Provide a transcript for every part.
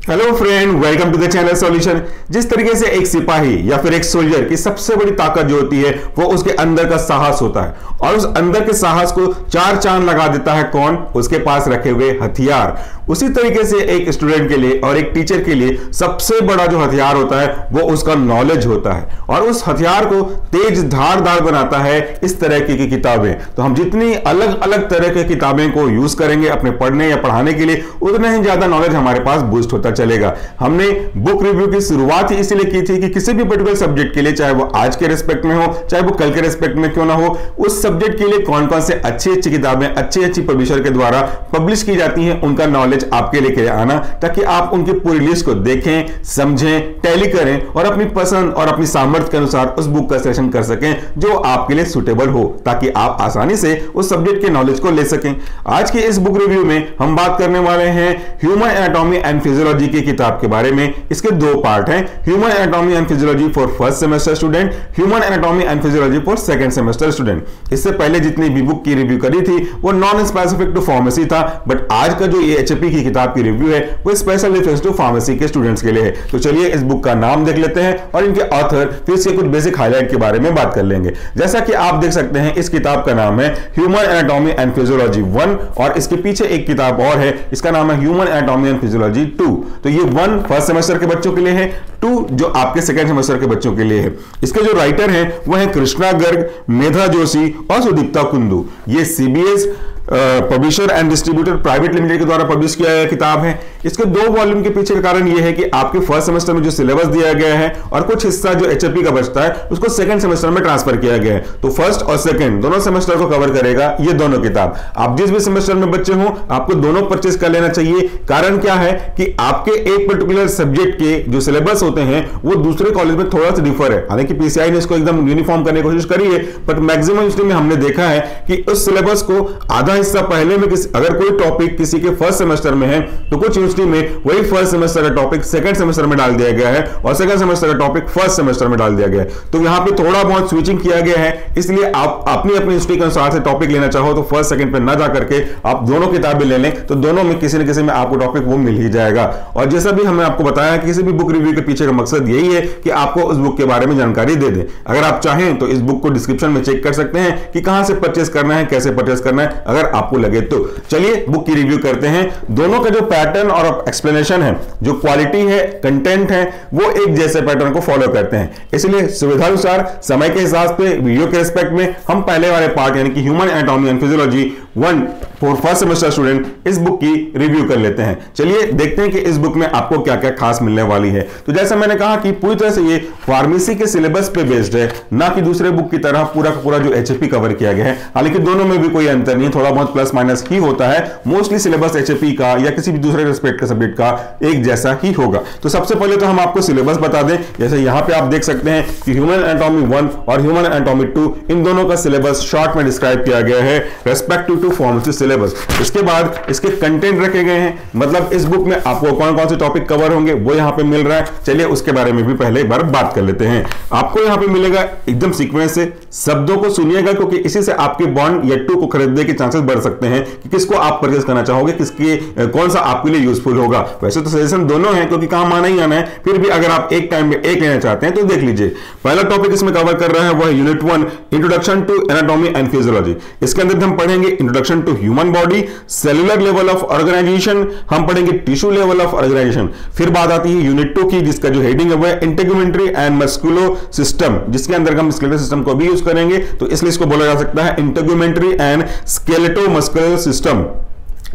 Hello friend, welcome to the channel solution. जिस तरीके से एक सिपाही या फिर एक सोल्जर की सबसे बड़ी ताकत जो होती है वो उसके अंदर का साहस होता है, और उस अंदर के साहस को चार चांद लगा देता है कौन? उसके पास रखे हुए हथियार। उसी तरीके से एक स्टूडेंट के लिए और एक टीचर के लिए सबसे बड़ा जो हथियार होता है वो उसका नॉलेज होता है, और उस हथियार को तेज धारदार बनाता है इस तरह की किताबें। तो हम जितनी अलग अलग तरह की किताबें को यूज करेंगे अपने पढ़ने या पढ़ाने के लिए, उतना ही ज्यादा नॉलेज हमारे पास बूस्ट होता चलेगा। हमने बुक रिव्यू की शुरुआत ही इसलिए की थी कि किसी भी पर्टिकुलर सब्जेक्ट के लिए, चाहे वो आज के रिस्पेक्ट में हो चाहे वो कल के रिस्पेक्ट में क्यों ना हो, उस सब्जेक्ट के लिए कौन कौन से अच्छी किताबें अच्छी पब्लिशर के द्वारा पब्लिश की जाती हैं, उनका नॉलेज आपके लेके आना, ताकि आप उनकी पूरी लिस्ट को देखें, समझें, टैली करें और अपनी पसंद और अपनी सामर्थ्य के अनुसार उस बुक का सेलेक्शन कर सकें जो आपके लिए सुटेबल हो, ताकि आप आसानी से उस सब्जेक्ट के नॉलेज को ले सकें। आज के इस बुक रिव्यू में हम बात करने वाले हैं ह्यूमन एनाटॉमी एंड फिजियोलॉजी की किताब के बारे में। इसके दो पार्ट हैं, human anatomy and physiology for first semester student, human anatomy and physiology for second semester student. इससे पहले जितनी भी बुक की रिव्यू करी थी वो नॉन स्पेसिफिक टू फार्मेसी था, बट आज का जो ये एचपी की किताब की रिव्यू है वो स्पेशल रेफरेंस टू फार्मेसी के स्टूडेंट्स के लिए है। तो चलिए इस बुक का नाम देख लेते हैं और इनके ऑथर, फिर इसके कुछ बेसिक हाईलाइट के बारे में बात कर लेंगे। जैसा कि आप देख सकते हैं इस किताब का नाम है ह्यूमन एनाटॉमी एंड फिजियोलॉजी 1, और इसके पीछे एक किताब और है, इसका नाम है ह्यूमन एनाटॉमी एंड फिजियोलॉजी 2। तो ये 1 फर्स्ट सेमेस्टर के बच्चों के लिए है, 2 जो आपके सेकंड सेमेस्टर के बच्चों के लिए है। इसके जो राइटर हैं वो है कृष्णा गर्ग, मेधा जोशी और सुदीप्ता कुंदू। ये CBS publisher and distributor private limited के द्वारा पब्लिश किया गया किताब है। इसके 2 वॉल्यूम के पीछे का कारण यह है कि आपके फर्स्ट सेमेस्टर में जो सिलेबस दिया गया है और कुछ हिस्सा जो एचएपी का बचता है उसको सेकंड सेमेस्टर में ट्रांसफर किया गया है। तो फर्स्ट और सेकंड दोनों सेमेस्टर को कवर करेगा ये दोनों किताब। आप जिस भी सेमेस्टर में बच्चे हो आपको दोनों परचेज कर लेना चाहिए। कारण क्या है कि आपके एक पर्टिकुलर सब्जेक्ट के जो सिलेबस होते हैं वो दूसरे कॉलेज में थोड़ा सा डिफर है। हालांकि पीसीआई ने इसको एकदम यूनिफॉर्म करने की कोशिश करी है, बट मैक्सिमम यूनिवर्सिटी में हमने देखा है कि उस सिलेबस को आधा हिस्सा पहले में अगर कोई टॉपिक किसी के फर्स्ट सेमेस्टर में है तो कुछ यूनिवर्सिटी में वही फर्स्ट सेमेस्टर का टॉपिक सेकंड सेमेस्टर में डाल दिया गया है और सेकंड सेमेस्टर का टॉपिक फर्स्ट सेमेस्टर में डाल दिया गया है। तो यहां पे थोड़ा बहुत स्विचिंग किया गया है, इसलिए आप अपनी यूनिवर्सिटी के अनुसार से टॉपिक लेना चाहो तो फर्स्ट सेकंड पे ना जाकर के आप दोनों किताबें ले लें, तो दोनों में किसी न किसी में आपको टॉपिक वो मिल ही जाएगा। और जैसा भी हमने आपको बताया कि किसी भी बुक रिव्यू के पीछे का मकसद यही है कि आपको उस बुक के बारे में जानकारी दे दे। अगर आप चाहें तो इस बुक को डिस्क्रिप्शन में चेक कर सकते हैं कि कहां से परचेस करना है, कैसे परचेस करना है, अगर आपको लगे तो। चलिए बुक की रिव्यू करते हैं। दोनों का जो पैटर्न और एक्सप्लेनेशन है, जो क्वालिटी है, कंटेंट है, वो एक जैसे पैटर्न को फॉलो करते हैं। इसलिए सुविधानुसार समय के हिसाब से वीडियो के रिस्पेक्ट में हम पहले वाले पार्ट यानी कि human anatomy and physiology 1 for first semester student इस बुक की रिव्यू कर लेते हैं। चलिए देखते हैं कि इस बुक में आपको क्या क्या खास मिलने वाली है। तो जैसा मैंने कहा कि पूरी तरह से ये फार्मेसी के सिलेबस पे बेस्ड है, ना कि दूसरे बुक की तरह पूरा का पूरा जो एचएपी कवर किया गया है। हालांकि दोनों में भी कोई अंतर नहीं, थोड़ा बहुत प्लस माइनस ही होता है। मोस्टली सिलेबस एचएपी का या किसी भी दूसरे रिस्पेक्ट के सब्जेक्ट का एक जैसा ही होगा। तो सबसे पहले तो हम आपको सिलेबस बता दें। जैसे यहां पे आप देख सकते हैं कि ह्यूमन एनाटॉमी 1 और ह्यूमन एनाटॉमी 2 इन दोनों का सिलेबस शॉर्ट में डिस्क्राइब किया गया है रेस्पेक्टिव टू फार्मेसी सिलेबस। इसके बाद इसके कंटेंट रखे गए हैं, मतलब इस बुक में आपको कौन कौन से टॉपिक कवर होंगे वो यहां पे मिल रहा है। चलिए उसके बारे में भी पहले एक बार बात कर लेते हैं। आपको यहां पे मिलेगा एकदम सीक्वेंस से, शब्दों को सुनिएगा क्योंकि इसी से आपके बॉन्ड या 2 को खरीदने के चांसेस बढ़ सकते हैं कि किसको आप परचेज करना चाहोगे, किसके कौन सा आपके लिए यूजफुल होगा। वैसे तो सजेशन दोनों है क्योंकि काम आना ही आना है, फिर भी अगर आप एक टाइम में एक लेना चाहते हैं तो देख लीजिए। पहला टॉपिक इसमें कवर कर रहा है वो है unit 1 introduction to anatomy and physiology. इसके अंदर हम पढ़ेंगे introduction to human body, cellular level of organization, हम पढ़ेंगे टिश्यू लेवल ऑफ ऑर्गेनाइजेशन। फिर बात आती है यूनिट 2 की, जिसका जो हेडिंग है वो है इंटेगुमेंट्री एंड मस्कुलो सिस्टम, जिसके अंदर हम स्केलेटल सिस्टम को भी यूज करेंगे, तो इसलिए इसको बोला जा सकता है integumentary and skeletomuscular system.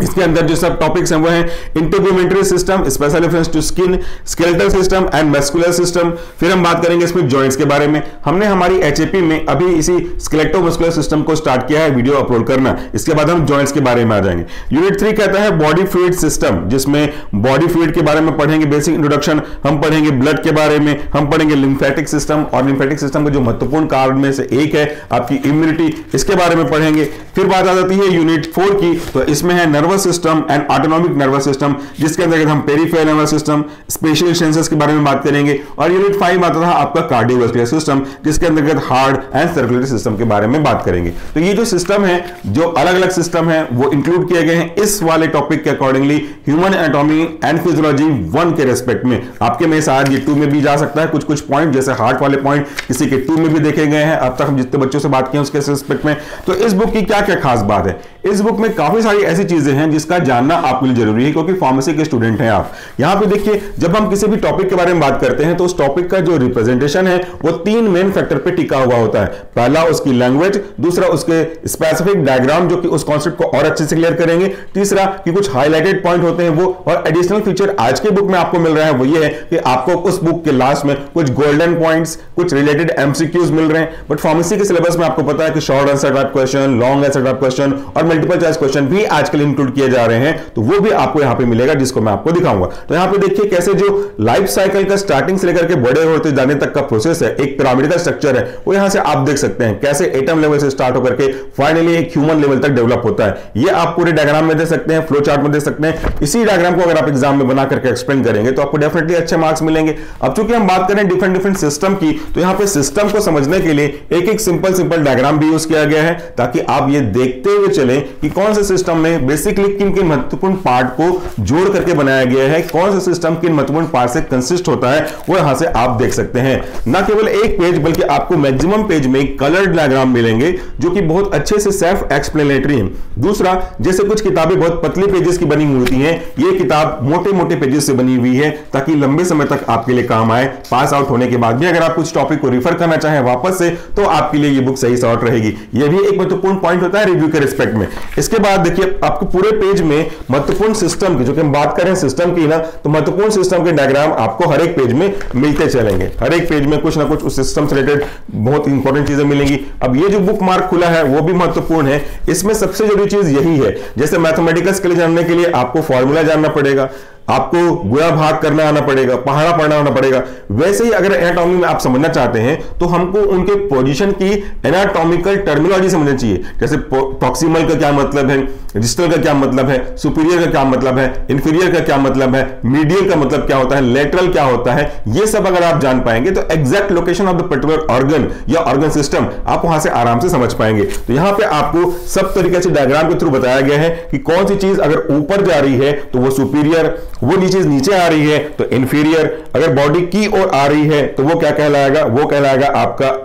इसके अंदर जो सब टॉपिक्स हैं वो हैं integumentary system, special reference to skin, skeletal system and muscular system. फिर हम बात करेंगे इसमें जॉइंट्स के बारे में। हमने हमारी एचएपी में अभी इसी स्केलेटो मस्कुलर सिस्टम को स्टार्ट किया है वीडियो अपलोड करना, इसके बाद हम जॉइंट्स के बारे में आ जाएंगे। यूनिट 3 कहता है बॉडी फ्लूइड सिस्टम, जिसमें बॉडी फ्लूइड के बारे में पढ़ेंगे बेसिक इंट्रोडक्शन, हम पढ़ेंगे ब्लड के बारे में, हम पढ़ेंगे लिम्फेटिक सिस्टम, और लिम्फेटिक सिस्टम का जो महत्वपूर्ण कारण में से एक है आपकी इम्यूनिटी, इसके बारे में पढ़ेंगे। फिर बात आ जाती है यूनिट 4 की, तो इसमें है nervous nervous system and autonomic nervous system, जिसके अंतर्गत हम peripheral nervous system, special sensors के बारे में बात करेंगे। और यूनिट 5 आता था आपका कार्डियोवास्कुलर सिस्टम, जिसके अंतर्गत हार्ट एंड सर्कुलेटरी सिस्टम के बारे में बात करेंगे। तो ये जो सिस्टम है, जो अलग अलग सिस्टम है, वो इंक्लूड किए गए हैं इस वाले टॉपिक के accordingly human anatomy and physiology 1 के रेस्पेक्ट में। आपके में शायद ये 2 में भी जा सकता है, कुछ कुछ पॉइंट जैसे हार्ट वाले पॉइंट किसी के 2 में भी देखे गए हैं अब तक हम जितने बच्चों से बात किए उसके रेस्पेक्ट में। तो इस बुक की क्या क्या खास बात है, इस बुक में काफी सारी ऐसी चीजें हैं जिसका जानना आपके लिए जरूरी है, क्योंकि फार्मेसी के स्टूडेंट हैं आप। यहां पे देखिए, जब हम किसी भी टॉपिक के बारे में बात करते हैं तो उस टॉपिक का जो रिप्रेजेंटेशन है वो 3 मेन फैक्टर पे टिका हुआ होता है। पहला उसकी लैंग्वेज, दूसरा उसके स्पेसिफिक डायग्राम जो कि उस कॉन्सेप्ट को और अच्छे से क्लियर करेंगे, तीसरा कि कुछ हाईलाइटेड पॉइंट होते हैं वो, और एडिशनल फीचर आज के बुक में आपको मिल रहा है वो ये है कि आपको उस बुक के लास्ट में कुछ गोल्डन पॉइंट्स, कुछ रिलेटेड एमसीक्यूज मिल रहे हैं। बट फार्मेसी के सिलेबस में आपको पता है कि short answer type question, long answer type question और मल्टीपल चॉइस क्वेश्चन भी आजकल इंक्लूड किए जा रहे हैं, तो वो भी आपको यहां पे मिलेगा, जिसको मैं आपको दिखाऊंगा। तो यहां पे देखिए कैसे जो लाइफ साइकिल का स्टार्टिंग से लेकर के बड़े होते जाने तक का प्रोसेस है, एक पिरामिड का स्ट्रक्चर है, वो यहां से आप देख सकते हैं कैसे एटम लेवल से स्टार्ट होकर के फाइनली एक ह्यूमन लेवल तक डेवलप होता है। ये आप पूरे डायग्राम में दे सकते हैं, फ्लो चार्ट में दे सकते हैं। इसी डायग्राम को अगर आप एग्जाम में बना करके एक्सप्लेन करेंगे तो आपको डेफिनेटली अच्छे मार्क्स मिलेंगे। अब चूंकि हम बात करें डिफरेंट डिफरेंट सिस्टम की, तो यहां पे सिस्टम को समझने के लिए एक एक सिंपल डायग्राम भी यूज किया गया है, ताकि आप ये देखते हुए चलें कि कौन से सिस्टम में बेसिकली किन किन महत्वपूर्ण पार्ट को जोड़ करके बनाया गया है, कौन सा सिस्टम किन महत्वपूर्ण पार्ट से कंसिस्ट होता है, वो यहां से आप देख सकते हैं। ना केवल एक पेज बल्कि आपको मैक्सिमम पेज में कलर्ड डायग्राम मिलेंगे जो कि बहुत अच्छे से सेल्फ एक्सप्लेनेटरी है। दूसरा, जैसे कुछ किताबें बहुत पतले पेजेस की बनी हुई होती हैं, ये किताब मोटे मोटे पेजेस से बनी हुई है ताकि लंबे समय तक आपके लिए काम आए। पास आउट होने के बाद भी अगर आप कुछ टॉपिक को रिफर करना चाहें वापस से, तो आपके लिए ये बुक सही सॉर्ट रहेगी। ये भी एक महत्वपूर्ण पॉइंट होता है रिव्यू के रिस्पेक्ट में। इसके बाद देखिए, आपको पूरे पेज में महत्वपूर्ण सिस्टम की, जो कि हम बात कर रहे हैं सिस्टम की ना, तो महत्वपूर्ण सिस्टम के डायग्राम आपको हर एक पेज में मिलते चलेंगे। हर एक पेज में कुछ ना कुछ उस सिस्टम से रिलेटेड बहुत इंपॉर्टेंट चीजें मिलेंगी। अब ये जो बुक मार्क खुला है वो भी महत्वपूर्ण है। इसमें सबसे जरूरी चीज यही है, जैसे मैथमेटिक्स के लिए जानने के लिए आपको फॉर्मूला जानना पड़ेगा, आपको गुणा भाग करना आना पड़ेगा, पहाड़ा पढ़ना आना पड़ेगा, वैसे ही अगर एनाटॉमी में आप समझना चाहते हैं तो हमको उनके पोजीशन की एनाटॉमिकल टर्मिनोलॉजी समझनी चाहिए। जैसे प्रॉक्सिमल का क्या मतलब है, डिस्टल का क्या मतलब है, सुपीरियर का क्या मतलब है, इंफीरियर का क्या मतलब है, मीडियल का मतलब क्या होता है, लेटरल क्या होता है, ये सब अगर आप जान पाएंगे तो exact location of the particular organ या ऑर्गन सिस्टम आप वहां से आराम से समझ पाएंगे। तो यहां पे आपको सब तरीके से डायग्राम के थ्रू बताया गया है कि कौन सी चीज अगर ऊपर जा रही है तो वो सुपीरियर, वो नीचे आ रही है तो इंफीरियर, अगर बॉडी की ओर आ रही है तो वो क्या कहलाएगा, वो कहलाएगा आपका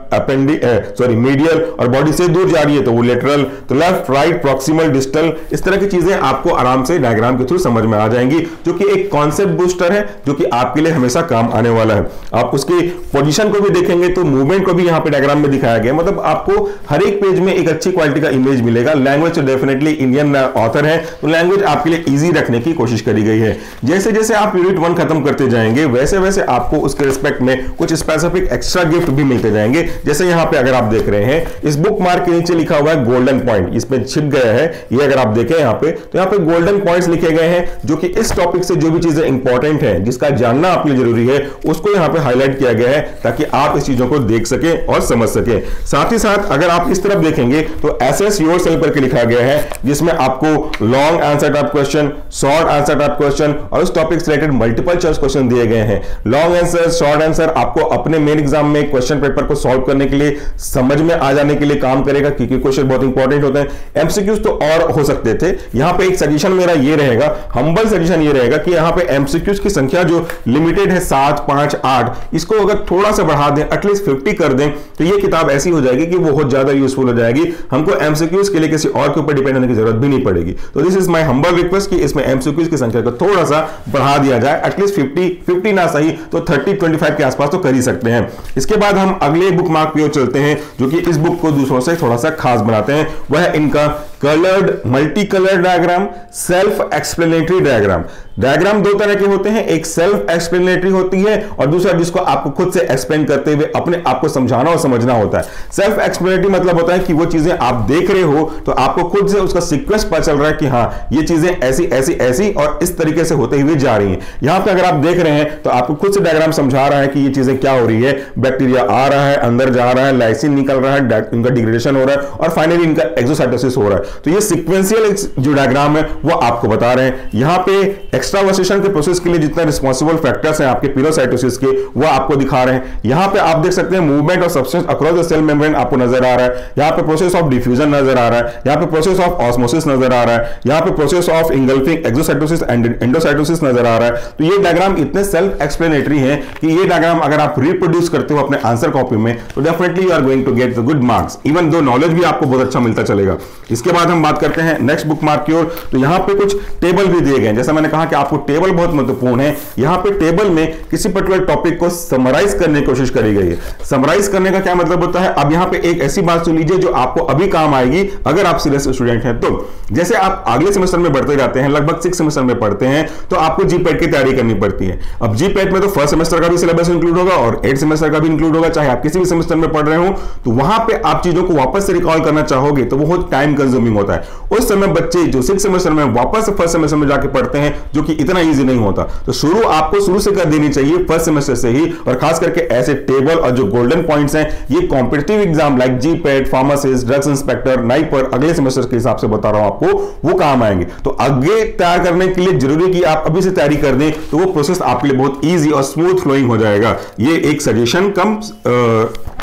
मीडियल, और बॉडी से दूर जा रही है तो वो लेटरल। तो लेफ्ट, राइट, प्रॉक्सिमल, डिस्टल, इस तरह की चीजें आपको आराम से डायग्राम के थ्रू समझ में आ जाएंगी, जो कि एक कॉन्सेप्ट बूस्टर है जो कि आपके लिए हमेशा काम आने वाला है। आप उसकी पोजीशन को भी देखेंगे तो मूवमेंट को भी यहां पे डायग्राम में दिखाया गया, मतलब आपको हर एक पेज में एक अच्छी क्वालिटी का इमेज मिलेगा। लैंग्वेज तो डेफिनेटली इंडियन ऑथर है तो लैंग्वेज आपके लिए इजी रखने की कोशिश करी गई है। जैसे जैसे आप यूनिट 1 खत्म करते जाएंगे वैसे वैसे आपको उसके रिस्पेक्ट में कुछ स्पेसिफिक एक्स्ट्रा गिफ्ट भी मिलते जाएंगे। जैसे यहां पे अगर आप देख रहे हैं, इस बुक मार्क के नीचे लिखा हुआ है गोल्डन पॉइंट, इसमें छिप गया है ये, अगर आप देखें यहां पे तो यहां पे गोल्डन पॉइंट्स लिखे गए हैं जो कि इस टॉपिक से जो भी चीजें इंपॉर्टेंट है, जिसका जानना आपके लिए जरूरी है, उसको यहां पे हाईलाइट किया गया है ताकि आप इस चीजों को देख सके और समझ सके। साथ ही साथ अगर आप इस तरफ देखेंगे तो एसेस योरसेल्फ करके लिखा गया है, जिसमें आपको long answer type question, short answer type question और उस टॉपिक से रिलेटेड मल्टीपल चॉइस क्वेश्चन दिए गए हैं। लॉन्ग आंसर, शॉर्ट आंसर आपको अपने मेन एग्जाम में क्वेश्चन पेपर को सॉल्व करने के लिए, समझ में आ जाने के लिए काम करेगा, क्योंकि क्वेश्चन बहुत इंपॉर्टेंट होते हैं। एमसीक्यूज तो और हो सकते थे, यहां पे एक सजेशन मेरा ये रहेगा, हम्बल सजेशन ये रहेगा कि यहां पे एमसीक्यूज की संख्या जो लिमिटेड है 7, 5, 8, इसको अगर थोड़ा सा बढ़ा दें, एटलीस्ट 50 कर दें, तो ये किताब ऐसी हो जाएगी कि बहुत ज्यादा यूजफुल हो जाएगी। हमको एमसीक्यूज के लिए किसी और के ऊपर डिपेंड होने की जरूरत भी नहीं पड़ेगी। तो this is my humble request कि इसमें एमसीक्यूज की संख्या को थोड़ा सा बढ़ा दिया जाए, एटलीस्ट 50 ना सही तो 30-25 के आसपास तो कर ही सकते हैं। इसके बाद हम अगले बुक मार्क की ओर चलते हैं, जो कि इस बुक को दूसरों से थोड़ा सा खास बनाते हैं, वह है इनका coloured, multi colour diagram, self explanatory diagram. Diagram दो तरह के होते हैं, एक सेल्फ एक्सप्लेनेटरी होती है और दूसरा जिसको आपको खुद से एक्सप्लेन करते हुए अपने आप को समझाना और समझना होता है। सेल्फ एक्सप्लेनेटरी मतलब होता है कि वो चीजें आप देख रहे हो तो आपको खुद से उसका सीक्वेंस पता चल रहा है कि हाँ ये चीजें ऐसी ऐसी ऐसी और इस तरीके से होते हुए जा रही हैं। यहां पे अगर आप देख रहे हैं तो आपको खुद से डायग्राम समझा रहा है कि ये चीजें क्या हो रही है, बैक्टीरिया आ रहा है, अंदर जा रहा है, लाइसिन निकल रहा है, इनका डिग्रेडेशन हो रहा है और फाइनली इनका एक्सोसाइटोसिस हो रहा है। तो ये सीक्वेंशियल जो डायग्राम है वो आपको बता रहे हैं। यहां पे एक्स्ट्रावर्सेशन के प्रोसेस के लिए जितना रिस्पॉन्सिबल फैक्टर्स हैं आपके पिलोसाइटोसिस के, वो आपको दिखा रहे हैं। यहां पे आप देख सकते हैं movement of substance across the cell membrane आपको नजर आ रहा है। यहां पे प्रोसेस ऑफ डिफ्यूजन नजर आ रहा है, यहां पे प्रोसेस ऑफ ऑस्मोसिस नजर आ रहा है, यहां पे process of engulfing exocytosis and endocytosis नजर आ रहा है। तो ये डायग्राम इतने सेल्फ एक्सप्लेनेटरी है कि ये डायग्राम अगर आप रिप्रोड्यूस करते हो अपने आंसर कॉपी में तो definitely you are going to get the good marks, even though knowledge भी आपको बहुत अच्छा मिलता चलेगा। इसके बाद हम बात करते हैं नेक्स्ट बुक मार्क की ओर। तो यहां पे कुछ टेबल भी दिए गए हैं। जैसा मैंने कहा कि आपको टेबल बहुत महत्वपूर्ण है। यहां पे टेबल में किसी पर्टिकुलर टॉपिक को समराइज करने की कोशिश करी गई है। समराइज करने का क्या मतलब होता है, अब यहां पे एक ऐसी बात सुन लीजिए जो आपको अभी काम आएगी अगर आप सीरियस स्टूडेंट हैं तो। जैसे आप अगले सेमेस्टर में बढ़ते जाते हैं, लगभग 6 सेमेस्टर में पढ़ते हैं, तो आपको जीपैट की तैयारी करनी पड़ती है। अब जीपैट में तो फर्स्ट सेमेस्टर का भी सिलेबस इंक्लूड होगा और 8 सेमेस्टर का भी इंक्लूड होगा, चाहे आप किसी भी सेमेस्टर में पढ़ रहे हो। तो वहां पे आप चीजों को वापस से रिकॉल करना चाहोगे तो वो बहुत टाइम कंज्यूमिंग होता है। उस समय बच्चे जो 6 सेमेस्टर में वापस फर्स्ट सेमेस्टर में जाके पढ़ते हैं, जो कि इतना इजी नहीं होता। तो आपको शुरू से कर देनी चाहिए फर्स्ट सेमेस्टर से ही। और खास करके ऐसे टेबल और जो गोल्डन पॉइंट्स हैं, ये competitive exam like GPAT, pharmacist, drugs inspector, NIPER अगले सेमेस्टर के हिसाब से बता रहा हूं आपको, वो काम आएंगे। तो आगे तैयार करने के लिए जरूरी कि आप अभी से तैयारी कर दें, तो वो प्रोसेस आपके लिए बहुत इजी और स्मूथ फ्लोइंग हो जाएगा। ये एक सजेशन कम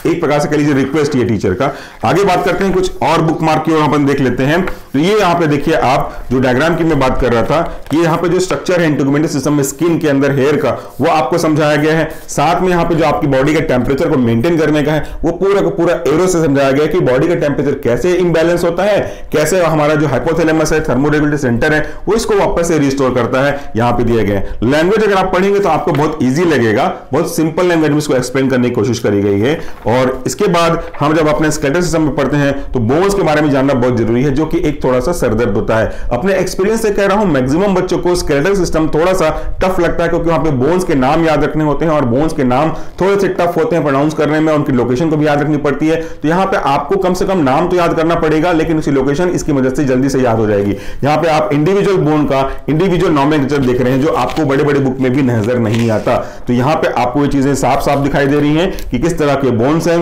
एक प्रकार से कह लीजिए रिक्वेस्ट ये टीचर का। आगे बात करते हैं कुछ और बुक मार्क की ओर अपन देख लेते हैं। तो ये यहां पे देखिए आप जो डायग्राम की मैं बात कर रहा था, ये यहां पे जो स्ट्रक्चर है इंटीग्यूमेंटल सिस्टम में स्किन के अंदर हेयर का, वो आपको समझाया गया है। साथ में यहां पे जो आपकी बॉडी के टेम्परेचर को मेंटेन करने का है, वो पूरा का पूरा एरो से समझाया गया है कि बॉडी का टेम्परेचर कैसे इंबैलेंस होता है, कैसे हमारा जो हाइपोथैलेमस है, थर्मोरेगुलेटरी सेंटर है, वो इसको वापस से रिस्टोर करता है। यहां पे दिए गए लैंग्वेज अगर आप पढ़ेंगे तो आपको बहुत ईजी लगेगा, बहुत सिंपल लैंग्वेज में इसको एक्सप्लेन करने की कोशिश करी गई है। और इसके बाद हम जब अपने स्केलेटल सिस्टम में पढ़ते हैं तो बोन्स के बारे में जानना बहुत जरूरी है, जो कि एक थोड़ा सा सरदर्द होता है। अपने एक्सपीरियंस से कह रहा हूं, मैक्सिमम बच्चों को स्केलेटल सिस्टम थोड़ा सा टफ लगता है, क्योंकि वहां पे बोन्स के नाम याद रखने होते हैं और बोन्स के नाम थोड़े से टफ होते हैं प्रोनाउंस करने में, उनकी लोकेशन को भी याद रखनी पड़ती है। तो यहां पे आपको कम से कम नाम तो याद करना पड़ेगा, लेकिन उसकी लोकेशन इसकी मदद से जल्दी से याद हो जाएगी। यहां पे आप इंडिविजुअल बोन का इंडिविजुअल नॉमेनक्लेचर देख रहे हैं, जो आपको बड़े बड़े बुक में भी नजर नहीं आता। तो यहां पे आपको ये चीजें साफ साफ दिखाई दे रही हैं कि किस तरह के बोन्स हैं,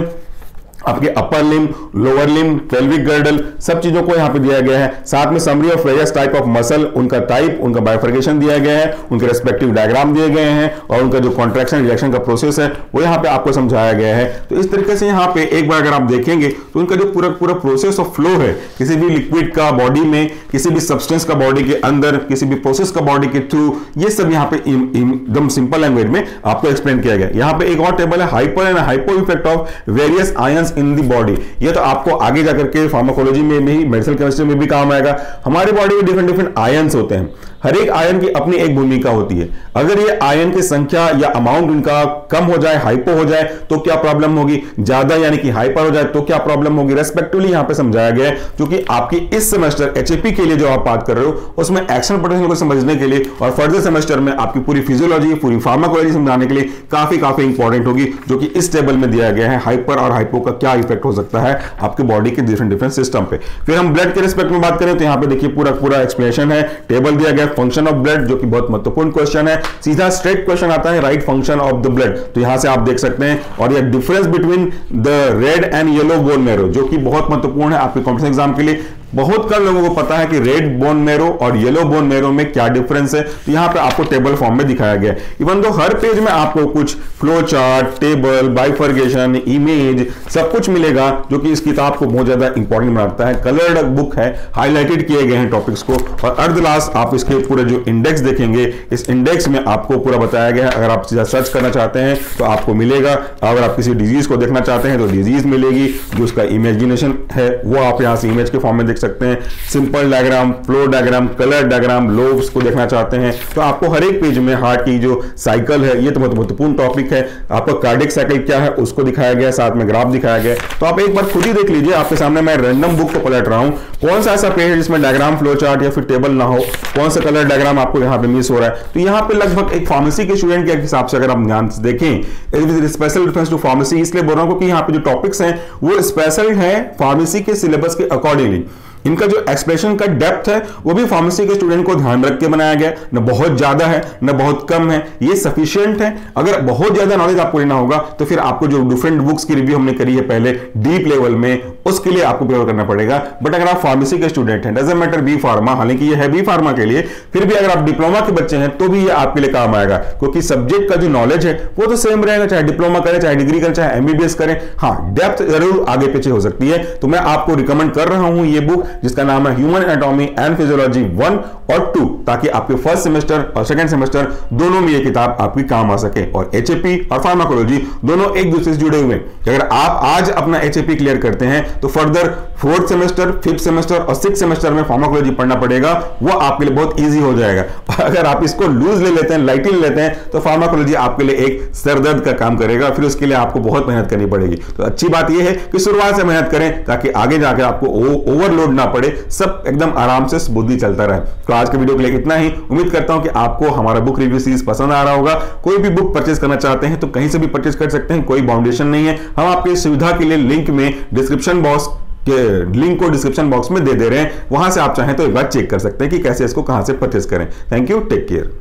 आपके अपर लिम, लोअर लिम, पेल्विक गर्डल, सब चीजों को यहां पे दिया गया है। साथ में summary of various type of muscle, उनका टाइप, उनका बाइफर्केशन दिया गया है, उनके रेस्पेक्टिव डायग्राम दिए गए हैं और उनका जो कॉन्ट्रैक्शन रिएक्शन का प्रोसेस है वो यहां पे आपको समझाया गया है। तो इस तरीके से यहां पे एक बार अगर आप देखेंगे तो उनका जो पूरा प्रोसेस ऑफ फ्लो है, किसी भी लिक्विड का बॉडी में, किसी भी सब्सटेंस का बॉडी के अंदर, किसी भी प्रोसेस का बॉडी के थ्रू, ये सब यहां पे एकदम सिंपल लैंग्वेज में आपको एक्सप्लेन किया गया। यहां पे एक और टेबल है, hyper and hypo effect of various ions in the body. ये तो आपको आगे जाकर के फार्माकोलॉजी में भी, मेडिसिनल केमिस्ट्री में भी काम आएगा। हमारी बॉडी में डिफरेंट डिफरेंट आयंस होते हैं, हर एक आयन की अपनी एक भूमिका होती है। अगर ये आयन की संख्या या अमाउंट उनका कम हो जाए, हाइपो हो जाए, तो क्या प्रॉब्लम होगी, ज्यादा यानी कि हाइपर हो जाए तो क्या प्रॉब्लम होगी, रेस्पेक्टिवली यहां पे समझाया गया है। क्योंकि आपकी इस सेमेस्टर एचएपी के लिए जो आप बात कर रहे हो, उसमें एक्शन पोटेंशियल को समझने के लिए और फर्दर सेमेस्टर में आपकी पूरी फिजियोलॉजी, पूरी फार्माकोलॉजी समझाने के लिए काफी इंपॉर्टेंट होगी, जो कि इस टेबल में दिया गया है। हाइपर और हाइपो का क्या इफेक्ट हो सकता है आपके बॉडी के डिफरेंट सिस्टम पे। फिर हम ब्लड के रिस्पेक्ट में बात करें तो यहां पे देखिए पूरा एक्सप्लेनेशन है, टेबल दिया गया, फंक्शन ऑफ ब्लड, जो कि बहुत महत्वपूर्ण क्वेश्चन है। सीधा स्ट्रेट क्वेश्चन आता है, right function of the blood, तो यहां से आप देख सकते हैं। और ये difference between the red and yellow bone marrow, जो कि बहुत महत्वपूर्ण है आपके कॉम्पिटिशन एग्जाम के लिए। बहुत कम लोगों को पता है कि रेड बोन मैरो और येलो बोन मैरो में क्या डिफरेंस है, तो यहां पे आपको टेबल फॉर्म में दिखाया गया है। इवन तो हर पेज में आपको कुछ flow chart, table, bifurcation, image सब कुछ मिलेगा, जो कि इस किताब को बहुत ज्यादा इंपॉर्टेंट बनाता है। कलर्ड बुक है, हाईलाइटेड किए गए हैं टॉपिक्स को। और अर्ध लास्ट आप इसके पूरे जो इंडेक्स देखेंगे, इस इंडेक्स में आपको पूरा बताया गया है। अगर आप सीधा सर्च करना चाहते हैं तो आपको मिलेगा, अगर आप किसी डिजीज को देखना चाहते हैं तो डिजीज मिलेगी, जो उसका इमेजिनेशन है वो आप यहां से इमेज के फॉर्म में सकते हैं। Simple diagram, flow diagram, colour diagram, lobes को देखना चाहते हैं तो आपको हर एक पेज में हार्ट की जो साइकिल है, ये तो बहुत महत्वपूर्ण टॉपिक है। आपका कार्डियक साइकिल क्या है उसको दिखाया गया, साथ में ग्राफ दिखाया गया। तो आप एक बार खुद ही देख लीजिए, आपके सामने मैं रैंडम बुक को पलट रहा हूं, कौन सा ऐसा पेज है जिसमें डायग्राम, फ्लो चार्ट या फिर टेबल ना हो, कौन सा कलर डायग्राम आपको यहां पे मिस हो रहा है। तो यहां पे लगभग एक फार्मेसी के स्टूडेंट के हिसाब से अगर आप ध्यान से देखें, स्पेशल रेफरेंस टू फार्मेसी इसलिए बोल रहा हूं क्योंकि यहां पे जो टॉपिक्स हैं वो स्पेशल है फार्मेसी के सिलेबस के अकॉर्डिंगली। इनका जो एक्सप्रेशन का डेप्थ है वो भी फार्मेसी के स्टूडेंट को ध्यान रख के बनाया गया, न बहुत ज्यादा है न बहुत कम है, ये सफिशिएंट है। अगर बहुत ज्यादा नॉलेज आपको लेना होगा तो फिर आपको जो डिफरेंट बुक्स की रिव्यू हमने करी है पहले डीप लेवल में, उसके लिए आपको प्रिपेयर करना पड़ेगा। बट अगर आप फार्मेसी के स्टूडेंट हैं, डजंट मैटर बी फार्मा, हालांकि ये है बी फार्मा के लिए, फिर भी अगर आप डिप्लोमा के बच्चे हैं तो भी ये आपके लिए काम आएगा, क्योंकि सब्जेक्ट का जो नॉलेज है वो तो सेम रहेगा, चाहे डिप्लोमा करें, चाहे डिग्री करें, चाहे एमबीबीएस करें। हाँ, डेप्थ जरूर आगे पीछे हो सकती है। तो मैं आपको रिकमेंड कर रहा हूं ये बुक जिसका नाम है ह्यूमन एनाटॉमी एंड फिजियोलॉजी 1 और 2, ताकि आपके फर्स्ट सेमेस्टर और सेकंड सेमेस्टर दोनों में ये किताब आपकी काम आ सके। और एचएपी और फार्माकोलॉजी दोनों एक दूसरे से जुड़े हुए हैं। अगर आप आज अपना एचएपी क्लियर करते हैं तो further fourth semester, fifth semester और सिक्स सेमेस्टर में फार्माकोलॉजी पढ़ना पड़ेगा, वो आपके लिए बहुत इजी हो जाएगा। अगर आप इसको लूज ले लेते हैं, लाइटली ले लेते हैं, तो फार्माकोलॉजी आपके लिए एक सरदर्द का काम करेगा, फिर उसके लिए आपको बहुत मेहनत करनी पड़ेगी। तो अच्छी बात यह है कि शुरुआत से मेहनत करें ताकि आगे जाकर आपको ओवरलोड ना पड़े, सब एकदम आराम से स्मूथली चलता रहे। तो आज के वीडियो के लिए इतना ही। उम्मीद करता हूं कि आपको हमारा बुक रिव्यू सीरीज पसंद आ रहा होगा। कोई भी बुक परचेज करना चाहते हैं तो कहीं से भी परचेज कर सकते हैं, कोई बाउंडेशन नहीं है। हम आपकी सुविधा के लिए लिंक में डिस्क्रिप्शन बॉक्स के लिंक को डिस्क्रिप्शन बॉक्स में दे रहे हैं, वहां से आप चाहें तो एक बार चेक कर सकते हैं कि कैसे इसको कहां से परचेज करें। Thank you, take care.